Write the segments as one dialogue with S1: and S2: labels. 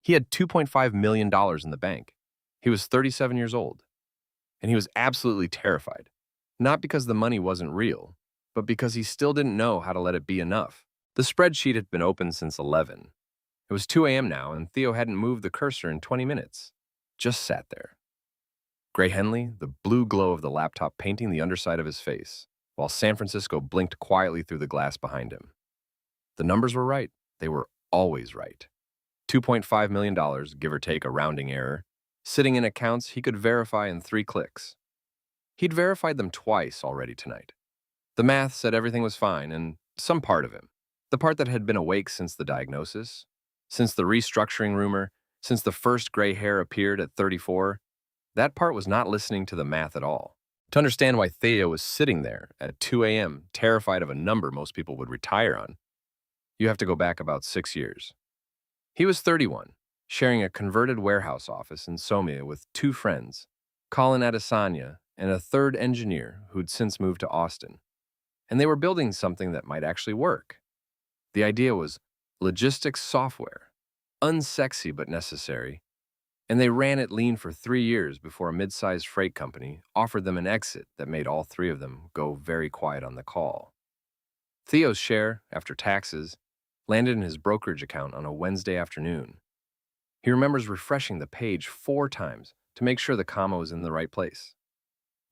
S1: He had $2.5 million in the bank. He was 37 years old. And he was absolutely terrified. Not because the money wasn't real, but because he still didn't know how to let it be enough. The spreadsheet had been open since 11. It was 2 a.m. now, and Theo hadn't moved the cursor in 20 minutes. Just sat there. Gray Henley, the blue glow of the laptop painting the underside of his face, while San Francisco blinked quietly through the glass behind him. The numbers were right. They were always right. $2.5 million, give or take a rounding error, sitting in accounts he could verify in 3 clicks. He'd verified them twice already tonight. The math said everything was fine, and some part of him, the part that had been awake since the diagnosis, since the restructuring rumor, since the first gray hair appeared at 34, that part was not listening to the math at all. To understand why Theo was sitting there at 2 a.m., terrified of a number most people would retire on, you have to go back about 6 years. He was 31, sharing a converted warehouse office in Somia with 2 friends, Colin Adesanya and a 3rd engineer who'd since moved to Austin. And they were building something that might actually work. The idea was logistics software, unsexy but necessary, and they ran it lean for 3 years before a mid-sized freight company offered them an exit that made all 3 of them go very quiet on the call. Theo's share, after taxes, landed in his brokerage account on a Wednesday afternoon. He remembers refreshing the page 4 times to make sure the comma was in the right place.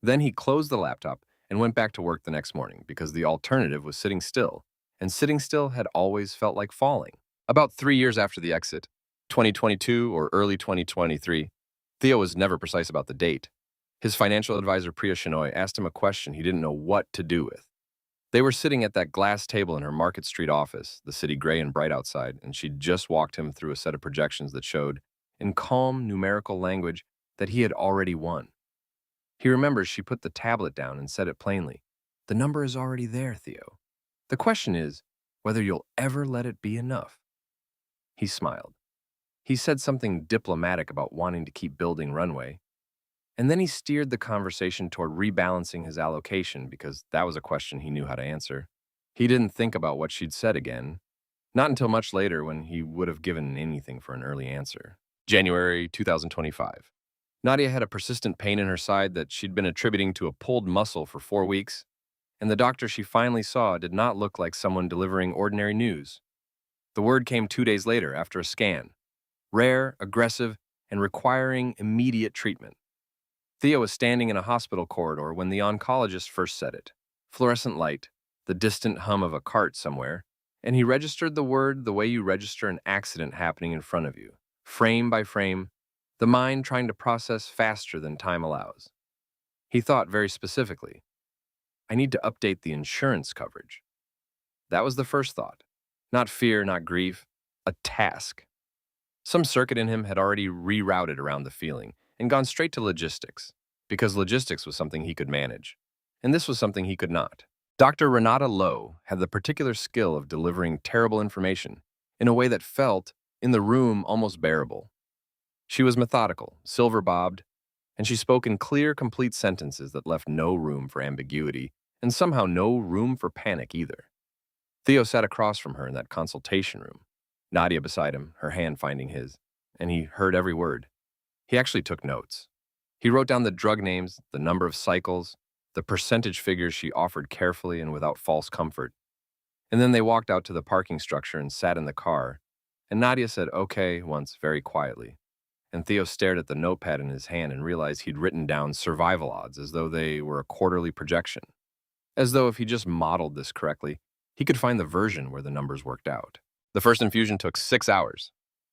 S1: Then he closed the laptop and went back to work the next morning because the alternative was sitting still, and sitting still had always felt like falling. About 3 years after the exit, 2022 or early 2023, Theo was never precise about the date. His financial advisor Priya asked him a question he didn't know what to do with. They were sitting at that glass table in her Market Street office, the city gray and bright outside, and she'd just walked him through a set of projections that showed, in calm numerical language, that he had already won. He remembers she put the tablet down and said it plainly. The number is already there, Theo. The question is whether you'll ever let it be enough. He smiled. He said something diplomatic about wanting to keep building runway, and then he steered the conversation toward rebalancing his allocation because that was a question he knew how to answer. He didn't think about what she'd said again, not until much later when he would have given anything for an early answer. January 2025. Nadia had a persistent pain in her side that she'd been attributing to a pulled muscle for 4 weeks, and the doctor she finally saw did not look like someone delivering ordinary news. The word came 2 days later after a scan. Rare, aggressive, and requiring immediate treatment. Theo was standing in a hospital corridor when the oncologist first said it. Fluorescent light, the distant hum of a cart somewhere, and he registered the word the way you register an accident happening in front of you, frame by frame, the mind trying to process faster than time allows. He thought very specifically, I need to update the insurance coverage. That was the first thought. Not fear, not grief, a task. Some circuit in him had already rerouted around the feeling and gone straight to logistics, because logistics was something he could manage, and this was something he could not. Dr. Renata Lowe had the particular skill of delivering terrible information in a way that felt, in the room, almost bearable. She was methodical, silver-bobbed, and she spoke in clear, complete sentences that left no room for ambiguity, and somehow no room for panic either. Theo sat across from her in that consultation room, Nadia beside him, her hand finding his, and he heard every word. He actually took notes. He wrote down the drug names, the number of cycles, the percentage figures she offered carefully and without false comfort. And then they walked out to the parking structure and sat in the car, and Nadia said, okay, once very quietly. And Theo stared at the notepad in his hand and realized he'd written down survival odds as though they were a quarterly projection. As though if he just modeled this correctly, he could find the version where the numbers worked out. The first infusion took 6 hours.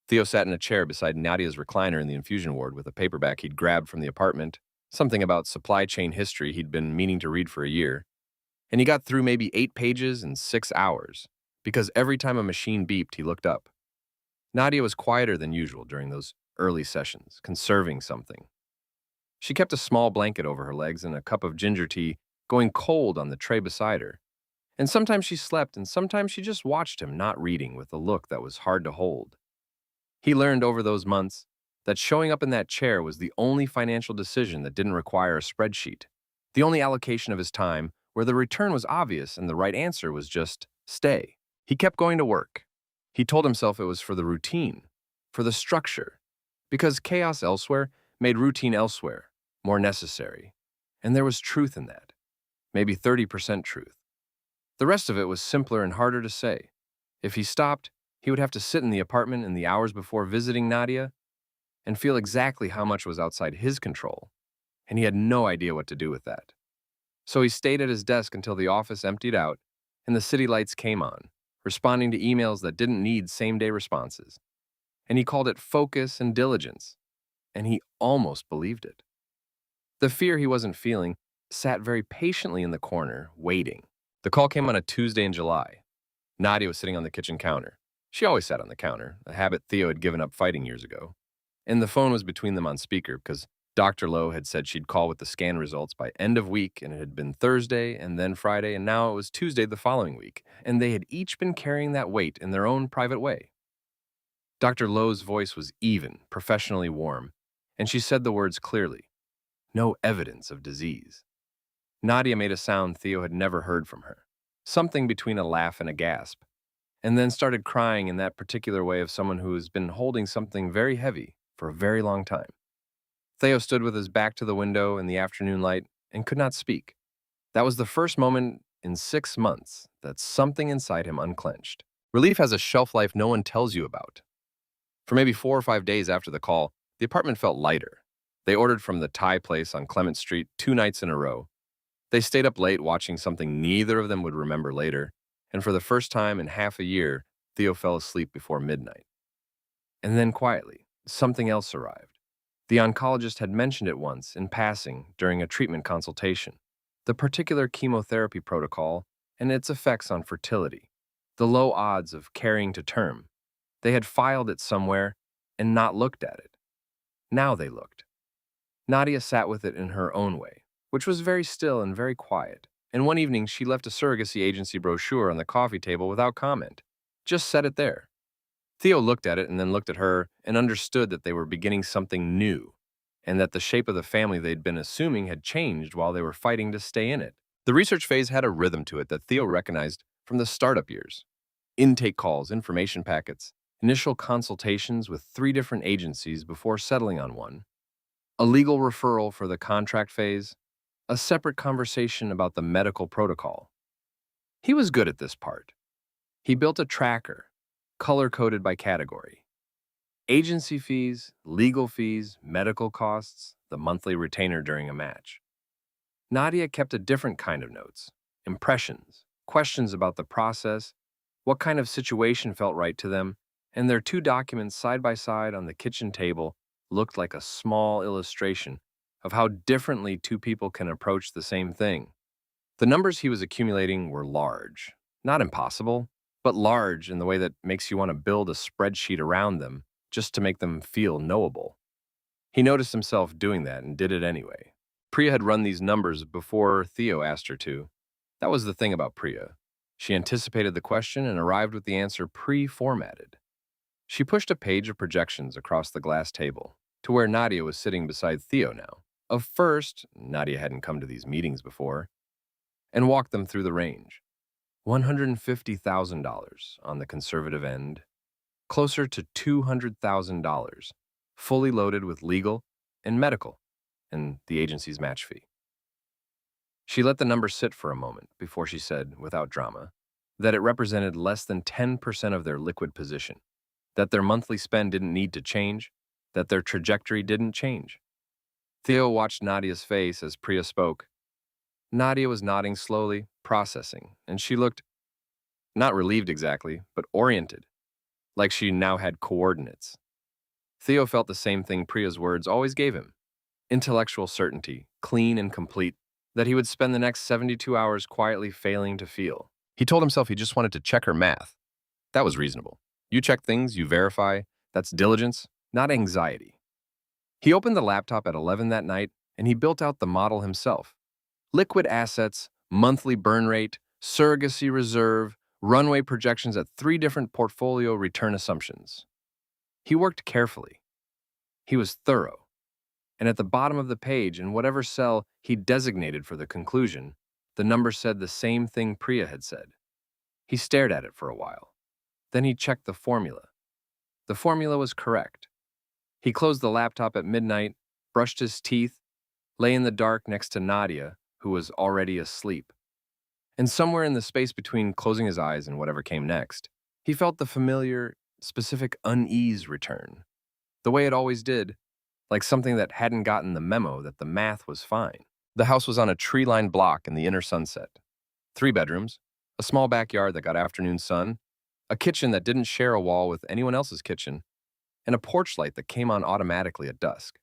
S1: Theo sat in a chair beside Nadia's recliner in the infusion ward with a paperback he'd grabbed from the apartment, something about supply chain history he'd been meaning to read for a year. And he got through maybe 8 pages in 6 hours, because every time a machine beeped, he looked up. Nadia was quieter than usual during those early sessions, conserving something. She kept a small blanket over her legs and a cup of ginger tea going cold on the tray beside her. And sometimes she slept, and sometimes she just watched him not reading with a look that was hard to hold. He learned over those months that showing up in that chair was the only financial decision that didn't require a spreadsheet, the only allocation of his time where the return was obvious and the right answer was just stay. He kept going to work. He told himself it was for the routine, for the structure, because chaos elsewhere made routine elsewhere more necessary. And there was truth in that, maybe 30% truth. The rest of it was simpler and harder to say. If he stopped, he would have to sit in the apartment in the hours before visiting Nadia and feel exactly how much was outside his control, and he had no idea what to do with that. So he stayed at his desk until the office emptied out and the city lights came on, responding to emails that didn't need same-day responses. And he called it focus and diligence, and he almost believed it. The fear he wasn't feeling sat very patiently in the corner, waiting. The call came on a Tuesday in July. Nadia was sitting on the kitchen counter. She always sat on the counter, a habit Theo had given up fighting years ago. And the phone was between them on speaker because Dr. Lowe had said she'd call with the scan results by end of week, and it had been Thursday and then Friday, and now it was Tuesday the following week, and they had each been carrying that weight in their own private way. Dr. Lowe's voice was even, professionally warm, and she said the words clearly. No evidence of disease. Nadia made a sound Theo had never heard from her, something between a laugh and a gasp, and then started crying in that particular way of someone who has been holding something very heavy for a very long time. Theo stood with his back to the window in the afternoon light and could not speak. That was the first moment in 6 months that something inside him unclenched. Relief has a shelf life no one tells you about. For maybe 4 or 5 days after the call, the apartment felt lighter. They ordered from the Thai place on Clement Street 2 nights in a row. They stayed up late watching something neither of them would remember later, and for the first time in half a year, Theo fell asleep before midnight. And then quietly, something else arrived. The oncologist had mentioned it once, in passing, during a treatment consultation. The particular chemotherapy protocol and its effects on fertility. The low odds of carrying to term. They had filed it somewhere and not looked at it. Now they looked. Nadia sat with it in her own way, which was very still and very quiet. And one evening she left a surrogacy agency brochure on the coffee table without comment. Just set it there. Theo looked at it and then looked at her and understood that they were beginning something new, and that the shape of the family they'd been assuming had changed while they were fighting to stay in it. The research phase had a rhythm to it that Theo recognized from the startup years. Intake calls, information packets, initial consultations with 3 different agencies before settling on one, a legal referral for the contract phase, a separate conversation about the medical protocol. He was good at this part. He built a tracker, color-coded by category. Agency fees, legal fees, medical costs, the monthly retainer during a match. Nadia kept a different kind of notes, impressions, questions about the process, what kind of situation felt right to them, and their 2 documents side by side on the kitchen table looked like a small illustration of how differently 2 people can approach the same thing. The numbers he was accumulating were large, not impossible, but large in the way that makes you want to build a spreadsheet around them just to make them feel knowable. He noticed himself doing that and did it anyway. Priya had run these numbers before Theo asked her to. That was the thing about Priya. She anticipated the question and arrived with the answer pre-formatted. She pushed a page of projections across the glass table to where Nadia was sitting beside Theo now. Of first, Nadia hadn't come to these meetings before, and walked them through the range. $150,000 on the conservative end, closer to $200,000, fully loaded with legal and medical, and the agency's match fee. She let the number sit for a moment before she said, without drama, that it represented less than 10% of their liquid position, that their monthly spend didn't need to change, that their trajectory didn't change. Theo watched Nadia's face as Priya spoke. Nadia was nodding slowly, processing, and she looked, not relieved exactly, but oriented, like she now had coordinates. Theo felt the same thing Priya's words always gave him, intellectual certainty, clean and complete, that he would spend the next 72 hours quietly failing to feel. He told himself he just wanted to check her math. That was reasonable. You check things, you verify. That's diligence, not anxiety. He opened the laptop at 11 that night, and he built out the model himself. Liquid assets, monthly burn rate, surrogacy reserve, runway projections at 3 different portfolio return assumptions. He worked carefully. He was thorough. And at the bottom of the page, in whatever cell he designated for the conclusion, the number said the same thing Priya had said. He stared at it for a while. Then he checked the formula. The formula was correct. He closed the laptop at midnight, brushed his teeth, lay in the dark next to Nadia, who was already asleep. And somewhere in the space between closing his eyes and whatever came next, he felt the familiar, specific unease return, the way it always did, like something that hadn't gotten the memo that the math was fine. The house was on a tree-lined block in the inner sunset. 3 bedrooms, a small backyard that got afternoon sun, a kitchen that didn't share a wall with anyone else's kitchen, and a porch light that came on automatically at dusk.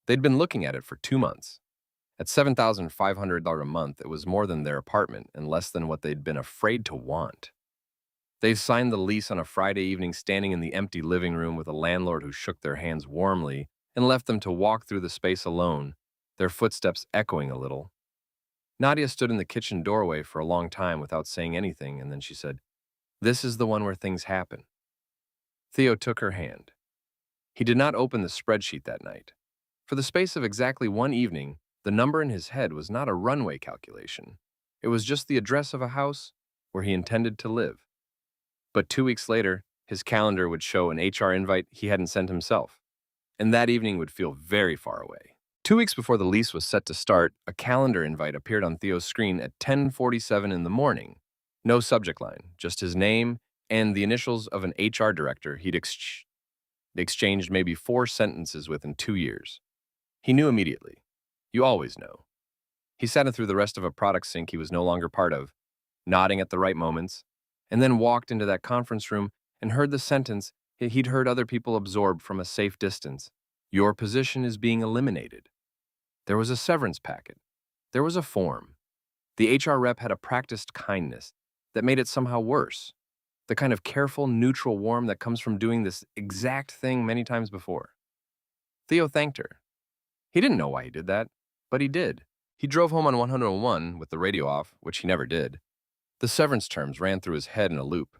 S1: They'd been looking at it for 2 months. At $7,500 a month, it was more than their apartment and less than what they'd been afraid to want. They signed the lease on a Friday evening standing in the empty living room with a landlord who shook their hands warmly and left them to walk through the space alone, their footsteps echoing a little. Nadia stood in the kitchen doorway for a long time without saying anything, and then she said, "This is the one where things happen." Theo took her hand. He did not open the spreadsheet that night. For the space of exactly one evening, the number in his head was not a runway calculation. It was just the address of a house where he intended to live. But 2 weeks later, his calendar would show an HR invite he hadn't sent himself, and that evening would feel very far away. 2 weeks before the lease was set to start, a calendar invite appeared on Theo's screen at 10:47 in the morning. No subject line, just his name and the initials of an HR director he'd exchanged maybe 4 sentences with in 2 years. He knew immediately. You always know. He sat in through the rest of a product sync he was no longer part of, nodding at the right moments, and then walked into that conference room and heard the sentence he'd heard other people absorb from a safe distance. Your position is being eliminated. There was a severance packet. There was a form. The HR rep had a practiced kindness that made it somehow worse. The kind of careful, neutral warmth that comes from doing this exact thing many times before. Theo thanked her. He didn't know why he did that, but he did. He drove home on 101 with the radio off, which he never did. The severance terms ran through his head in a loop,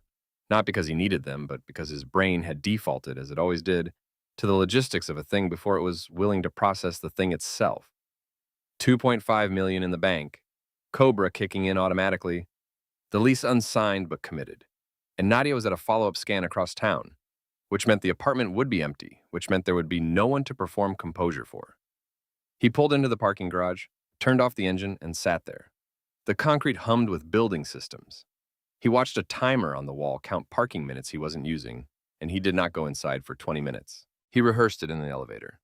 S1: not because he needed them, but because his brain had defaulted, as it always did, to the logistics of a thing before it was willing to process the thing itself. $2.5 million in the bank, Cobra kicking in automatically, the lease unsigned but committed. And Nadia was at a follow-up scan across town, which meant the apartment would be empty, which meant there would be no one to perform composure for. He pulled into the parking garage, turned off the engine, and sat there. The concrete hummed with building systems. He watched a timer on the wall count parking minutes he wasn't using, and he did not go inside for 20 minutes. He rehearsed it in the elevator.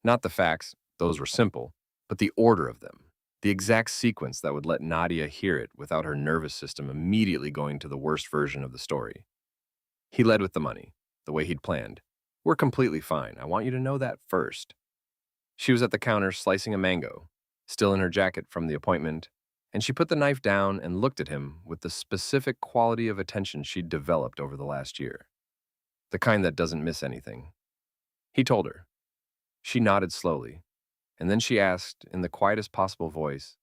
S1: Not the facts, those were simple, but the order of them, the exact sequence that would let Nadia hear it without her nervous system immediately going to the worst version of the story. He led with the money, the way he'd planned. We're completely fine. I want you to know that first. She was at the counter slicing a mango, still in her jacket from the appointment, and she put the knife down and looked at him with the specific quality of attention she'd developed over the last year. The kind that doesn't miss anything. He told her. She nodded slowly, and then she asked in the quietest possible voice,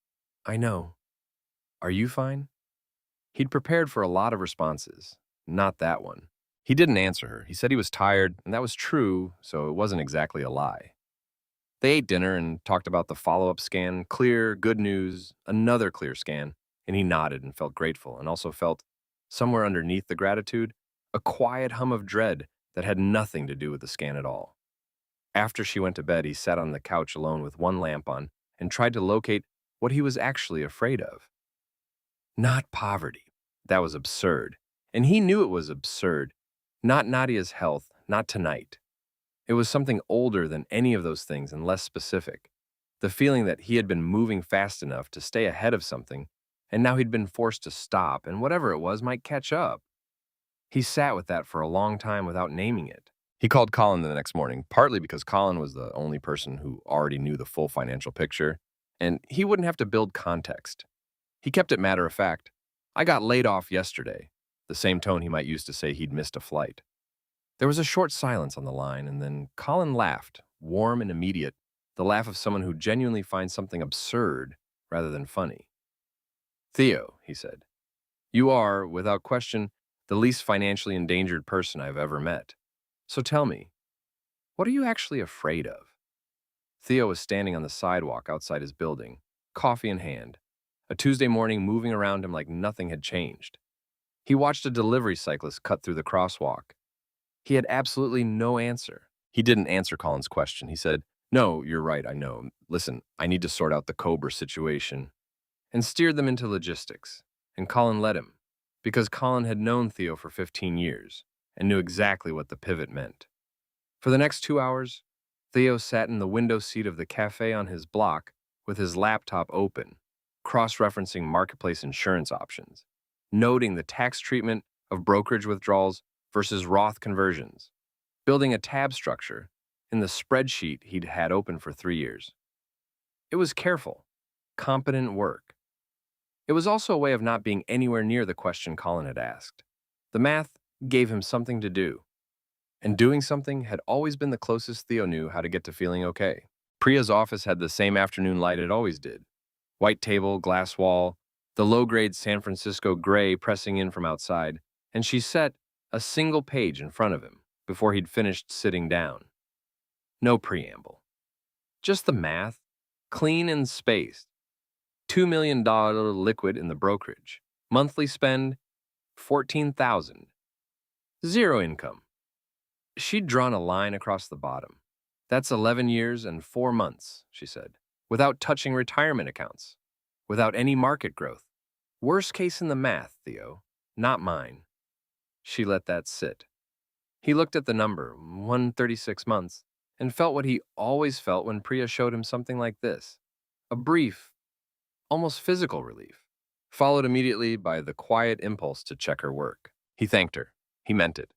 S1: "I know. Are you fine?" He'd prepared for a lot of responses, not that one. He didn't answer her. He said he was tired, and that was true, so it wasn't exactly a lie. They ate dinner and talked about the follow-up scan, clear, good news, another clear scan, and he nodded and felt grateful and also felt, somewhere underneath the gratitude, a quiet hum of dread that had nothing to do with the scan at all. After she went to bed, he sat on the couch alone with one lamp on and tried to locate what he was actually afraid of. Not poverty. That was absurd. And he knew it was absurd. Not Nadia's health, not tonight. It was something older than any of those things and less specific. The feeling that he had been moving fast enough to stay ahead of something, and now he'd been forced to stop, and whatever it was might catch up. He sat with that for a long time without naming it. He called Colin the next morning, partly because Colin was the only person who already knew the full financial picture, and he wouldn't have to build context. He kept it matter of fact. I got laid off yesterday, the same tone he might use to say he'd missed a flight. There was a short silence on the line, and then Colin laughed, warm and immediate, the laugh of someone who genuinely finds something absurd rather than funny. "Theo," he said, "you are, without question, the least financially endangered person I've ever met. So tell me, what are you actually afraid of?" Theo was standing on the sidewalk outside his building, coffee in hand, a Tuesday morning moving around him like nothing had changed. He watched a delivery cyclist cut through the crosswalk. He had absolutely no answer. He didn't answer Colin's question. He said, "No, you're right, I know. Listen, I need to sort out the Cobra situation," and steered them into logistics. And Colin let him, because Colin had known Theo for 15 years and knew exactly what the pivot meant. For the next 2 hours, Theo sat in the window seat of the cafe on his block with his laptop open, cross-referencing marketplace insurance options, noting the tax treatment of brokerage withdrawals versus Roth conversions, building a tab structure in the spreadsheet he'd had open for 3 years. It was careful, competent work. It was also a way of not being anywhere near the question Colin had asked. The math gave him something to do, and doing something had always been the closest Theo knew how to get to feeling okay. Priya's office had the same afternoon light it always did. White table, glass wall, the low-grade San Francisco gray pressing in from outside, and she set a single page in front of him before he'd finished sitting down. No preamble. Just the math, clean and spaced. $2 million liquid in the brokerage. Monthly spend, $14,000. Zero income. She'd drawn a line across the bottom. That's 11 years and 4 months, she said, without touching retirement accounts, without any market growth. Worst case in the math, Theo, not mine. She let that sit. He looked at the number, 136 months, and felt what he always felt when Priya showed him something like this. A brief, almost physical relief, followed immediately by the quiet impulse to check her work. He thanked her. He meant it.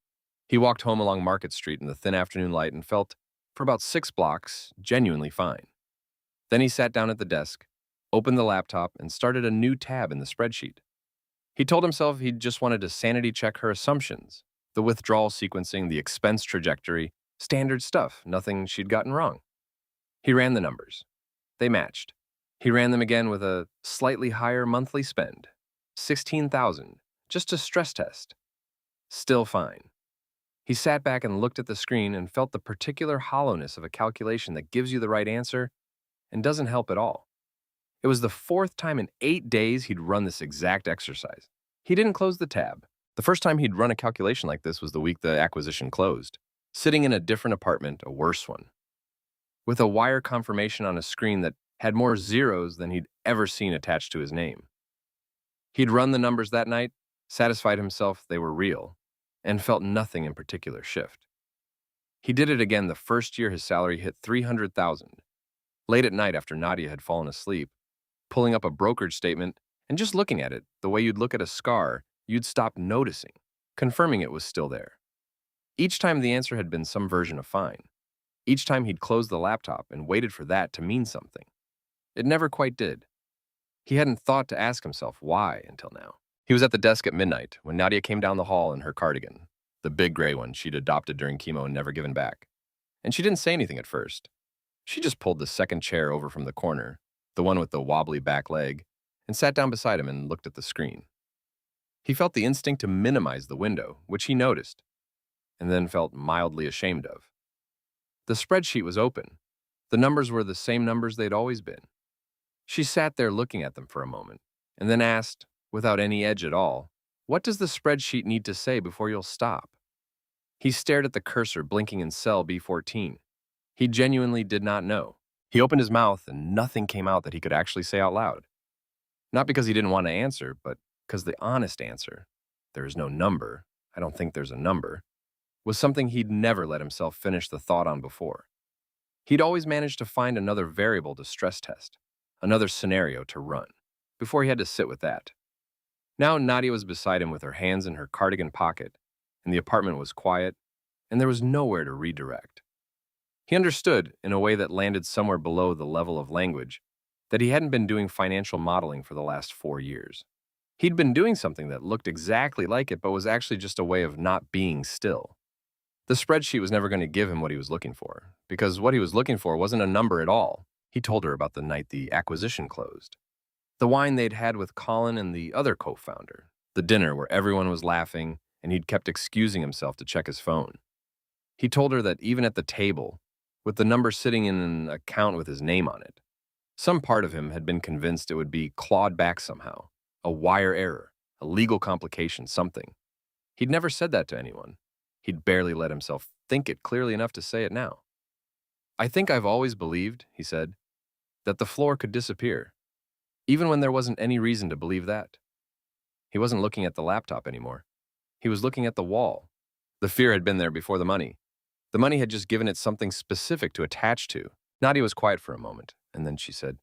S1: He walked home along Market Street in the thin afternoon light and felt, for about 6 blocks, genuinely fine. Then he sat down at the desk, opened the laptop, and started a new tab in the spreadsheet. He told himself he just wanted to sanity check her assumptions, the withdrawal sequencing, the expense trajectory, standard stuff, nothing she'd gotten wrong. He ran the numbers. They matched. He ran them again with a slightly higher monthly spend, $16,000, just a stress test. Still fine. He sat back and looked at the screen and felt the particular hollowness of a calculation that gives you the right answer and doesn't help at all. It was the 4th time in 8 days he'd run this exact exercise. He didn't close the tab. The first time he'd run a calculation like this was the week the acquisition closed, sitting in a different apartment, a worse one, with a wire confirmation on a screen that had more zeros than he'd ever seen attached to his name. He'd run the numbers that night, satisfied himself they were real, and felt nothing in particular shift. He did it again the first year his salary hit $300,000, late at night after Nadia had fallen asleep, pulling up a brokerage statement and just looking at it the way you'd look at a scar you'd stop noticing, confirming it was still there. Each time the answer had been some version of fine. Each time he'd closed the laptop and waited for that to mean something. It never quite did. He hadn't thought to ask himself why until now. He was at the desk at midnight when Nadia came down the hall in her cardigan, the big gray one she'd adopted during chemo and never given back. And she didn't say anything at first. She just pulled the second chair over from the corner, the one with the wobbly back leg, and sat down beside him and looked at the screen. He felt the instinct to minimize the window, which he noticed, and then felt mildly ashamed of. The spreadsheet was open. The numbers were the same numbers they'd always been. She sat there looking at them for a moment, and then asked, without any edge at all, "What does the spreadsheet need to say before you'll stop?" He stared at the cursor blinking in cell B14. He genuinely did not know. He opened his mouth and nothing came out that he could actually say out loud. Not because he didn't want to answer, but because the honest answer, "There is no number, I don't think there's a number," was something he'd never let himself finish the thought on before. He'd always managed to find another variable to stress test, another scenario to run, before he had to sit with that. Now Nadia was beside him with her hands in her cardigan pocket, and the apartment was quiet, and there was nowhere to redirect. He understood, in a way that landed somewhere below the level of language, that he hadn't been doing financial modeling for the last 4 years. He'd been doing something that looked exactly like it, but was actually just a way of not being still. The spreadsheet was never going to give him what he was looking for, because what he was looking for wasn't a number at all. He told her about the night the acquisition closed, the wine they'd had with Colin and the other co-founder, the dinner where everyone was laughing and he'd kept excusing himself to check his phone. He told her that even at the table, with the number sitting in an account with his name on it, some part of him had been convinced it would be clawed back somehow, a wire error, a legal complication, something. He'd never said that to anyone. He'd barely let himself think it clearly enough to say it now. "I think I've always believed," he said, "that the floor could disappear, even when there wasn't any reason to believe that." He wasn't looking at the laptop anymore. He was looking at the wall. The fear had been there before the money. The money had just given it something specific to attach to. Nadia was quiet for a moment, and then she said,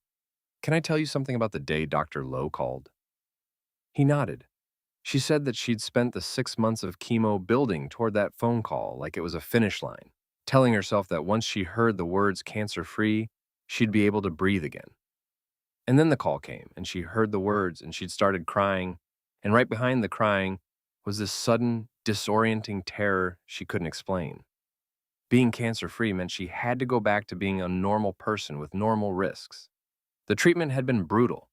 S1: "Can I tell you something about the day Dr. Lowe called?" He nodded. She said that she'd spent the 6 months of chemo building toward that phone call like it was a finish line, telling herself that once she heard the words cancer-free, she'd be able to breathe again. And then the call came, and she heard the words, and she'd started crying, and right behind the crying was this sudden, disorienting terror she couldn't explain. Being cancer-free meant she had to go back to being a normal person with normal risks. The treatment had been brutal,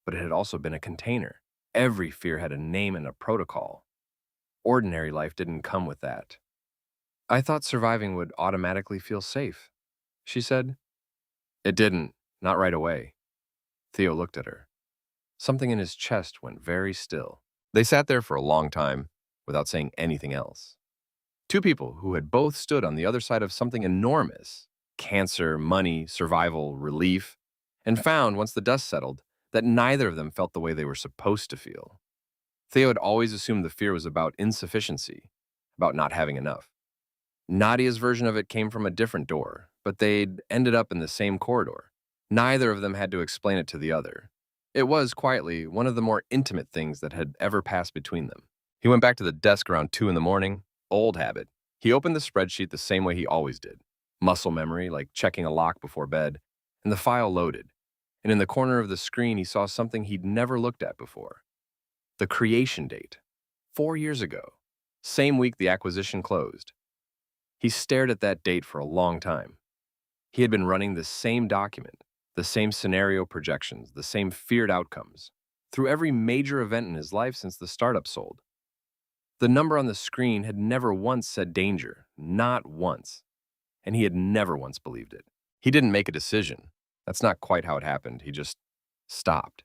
S1: but it had also been a container. Every fear had a name and a protocol. Ordinary life didn't come with that. "I thought surviving would automatically feel safe," she said. "It didn't, not right away." Theo looked at her. Something in his chest went very still. They sat there for a long time without saying anything else. Two people who had both stood on the other side of something enormous, cancer, money, survival, relief, and found, once the dust settled, that neither of them felt the way they were supposed to feel. Theo had always assumed the fear was about insufficiency, about not having enough. Nadia's version of it came from a different door, but they'd ended up in the same corridor. Neither of them had to explain it to the other. It was, quietly, one of the more intimate things that had ever passed between them. He went back to the desk around 2 in the morning. Old habit. He opened the spreadsheet the same way he always did. Muscle memory, like checking a lock before bed, and the file loaded. And in the corner of the screen, he saw something he'd never looked at before. The creation date. 4 years ago. Same week the acquisition closed. He stared at that date for a long time. He had been running the same document, the same scenario projections, the same feared outcomes, through every major event in his life since the startup sold. The number on the screen had never once said danger, not once, and he had never once believed it. He didn't make a decision. That's not quite how it happened. He just stopped.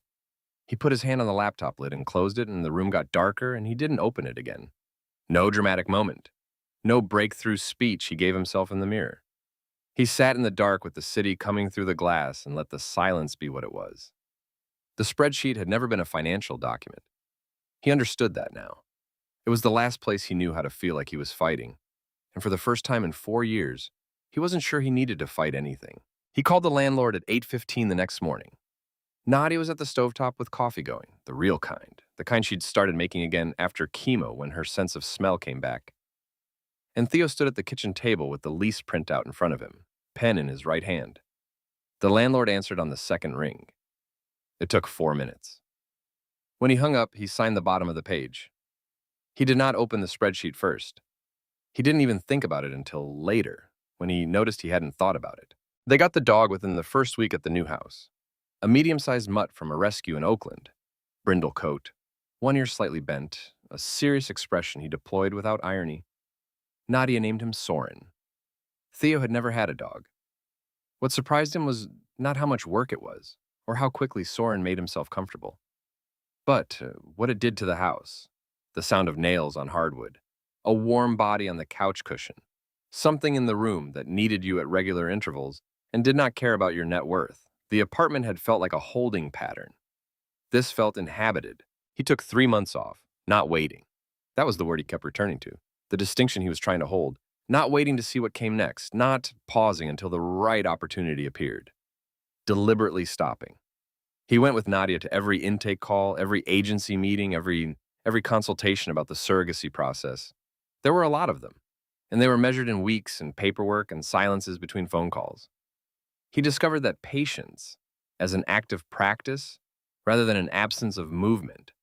S1: He put his hand on the laptop lid and closed it, and the room got darker, and he didn't open it again. No dramatic moment. No breakthrough speech he gave himself in the mirror. He sat in the dark with the city coming through the glass and let the silence be what it was. The spreadsheet had never been a financial document. He understood that now. It was the last place he knew how to feel like he was fighting, and for the first time in 4 years, he wasn't sure he needed to fight anything. He called the landlord at 8:15 the next morning. Nadia was at the stovetop with coffee going, the real kind, the kind she'd started making again after chemo when her sense of smell came back. And Theo stood at the kitchen table with the lease printout in front of him, pen in his right hand. The landlord answered on the second ring. It took 4 minutes. When he hung up, he signed the bottom of the page. He did not open the spreadsheet first. He didn't even think about it until later, when he noticed he hadn't thought about it. They got the dog within the first week at the new house. A medium-sized mutt from a rescue in Oakland. Brindle coat, one ear slightly bent, a serious expression he deployed without irony. Nadia named him Soren. Theo had never had a dog. What surprised him was not how much work it was, or how quickly Soren made himself comfortable, but what it did to the house. The sound of nails on hardwood, a warm body on the couch cushion, something in the room that needed you at regular intervals and did not care about your net worth. The apartment had felt like a holding pattern. This felt inhabited. He took 3 months off, not waiting. That was the word he kept returning to, the distinction he was trying to hold, not waiting to see what came next, not pausing until the right opportunity appeared. Deliberately stopping. He went with Nadia to every intake call, every agency meeting, every consultation about the surrogacy process. There were a lot of them, and they were measured in weeks and paperwork and silences between phone calls. He discovered that patience, as an active practice rather than an absence of movement,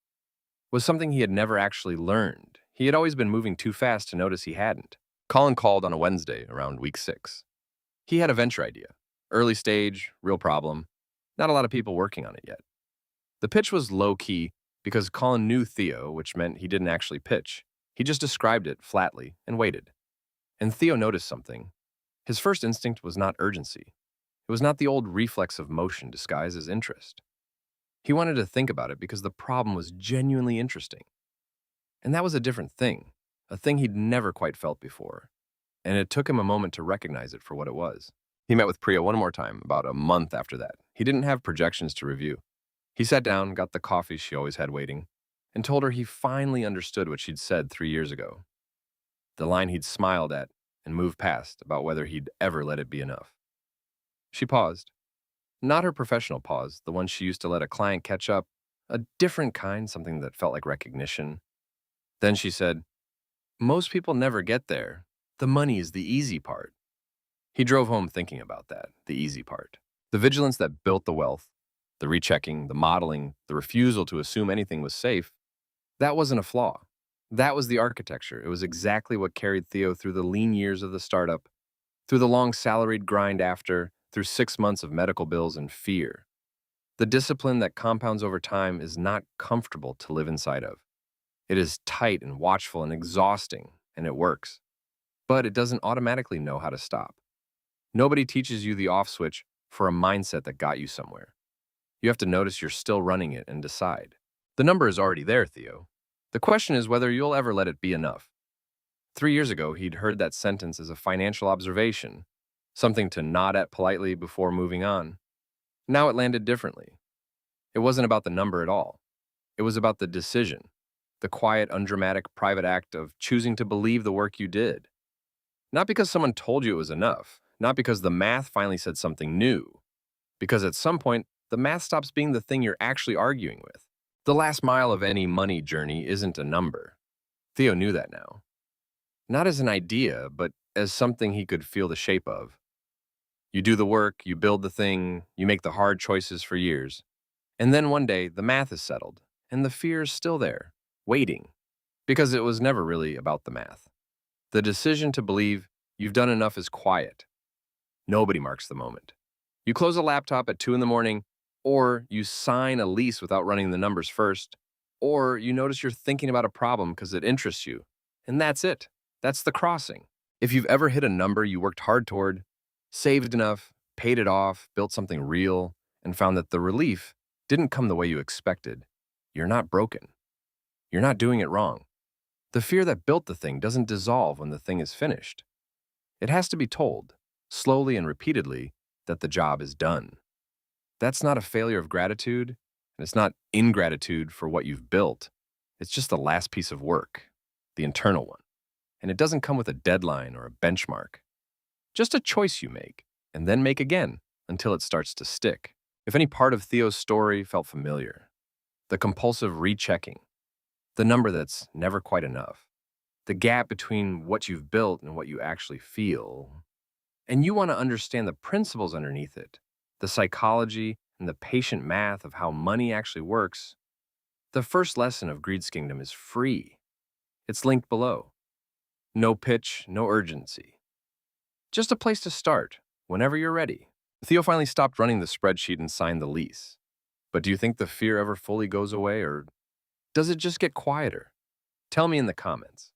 S1: was something he had never actually learned. He had always been moving too fast to notice he hadn't. Colin called on a Wednesday around week 6. He had a venture idea. Early stage, real problem. Not a lot of people working on it yet. The pitch was low-key because Colin knew Theo, which meant he didn't actually pitch. He just described it flatly and waited. And Theo noticed something. His first instinct was not urgency. It was not the old reflex of motion disguised as interest. He wanted to think about it because the problem was genuinely interesting. And that was a different thing. a thing he'd never quite felt before, and it took him a moment to recognize it for what it was. He met with Priya one more time about a month after that. He didn't have projections to review. He sat down, got the coffee she always had waiting, and told her he finally understood what she'd said 3 years ago. The line he'd smiled at and moved past about whether he'd ever let it be enough. She paused. Not her professional pause, the one she used to let a client catch up, a different kind, something that felt like recognition. Then she said, "Most people never get there. The money is the easy part." He drove home thinking about that, the easy part. The vigilance that built the wealth, the rechecking, the modeling, the refusal to assume anything was safe, that wasn't a flaw. That was the architecture. It was exactly what carried Theo through the lean years of the startup, through the long salaried grind after, through 6 months of medical bills and fear. The discipline that compounds over time is not comfortable to live inside of. It is tight and watchful and exhausting, and it works. But it doesn't automatically know how to stop. Nobody teaches you the off switch for a mindset that got you somewhere. You have to notice you're still running it and decide. The number is already there, Theo. The question is whether you'll ever let it be enough. 3 years ago, he'd heard that sentence as a financial observation, something to nod at politely before moving on. Now it landed differently. It wasn't about the number at all. It was about the decision, the quiet, undramatic, private act of choosing to believe the work you did. Not because someone told you it was enough, not because the math finally said something new, because at some point, the math stops being the thing you're actually arguing with. The last mile of any money journey isn't a number. Theo knew that now. Not as an idea, but as something he could feel the shape of. You do the work, you build the thing, you make the hard choices for years. And then one day, the math is settled, and the fear is still there, waiting, because it was never really about the math. The decision to believe you've done enough is quiet. Nobody marks the moment. You close a laptop at 2 in the morning, or you sign a lease without running the numbers first, or you notice you're thinking about a problem because it interests you. And that's it. That's the crossing. If you've ever hit a number you worked hard toward, saved enough, paid it off, built something real, and found that the relief didn't come the way you expected, you're not broken. You're not doing it wrong. The fear that built the thing doesn't dissolve when the thing is finished. It has to be told, slowly and repeatedly, that the job is done. That's not a failure of gratitude, and it's not ingratitude for what you've built. It's just the last piece of work, the internal one. And it doesn't come with a deadline or a benchmark. Just a choice you make, and then make again until it starts to stick. If any part of Theo's story felt familiar, the compulsive rechecking, the number that's never quite enough, the gap between what you've built and what you actually feel, and you want to understand the principles underneath it, the psychology and the patient math of how money actually works, the first lesson of Greedskingdom is free. It's linked below. No pitch, no urgency. Just a place to start, whenever you're ready. Theo finally stopped running the spreadsheet and signed the lease. But do you think the fear ever fully goes away, or does it just get quieter? Tell me in the comments.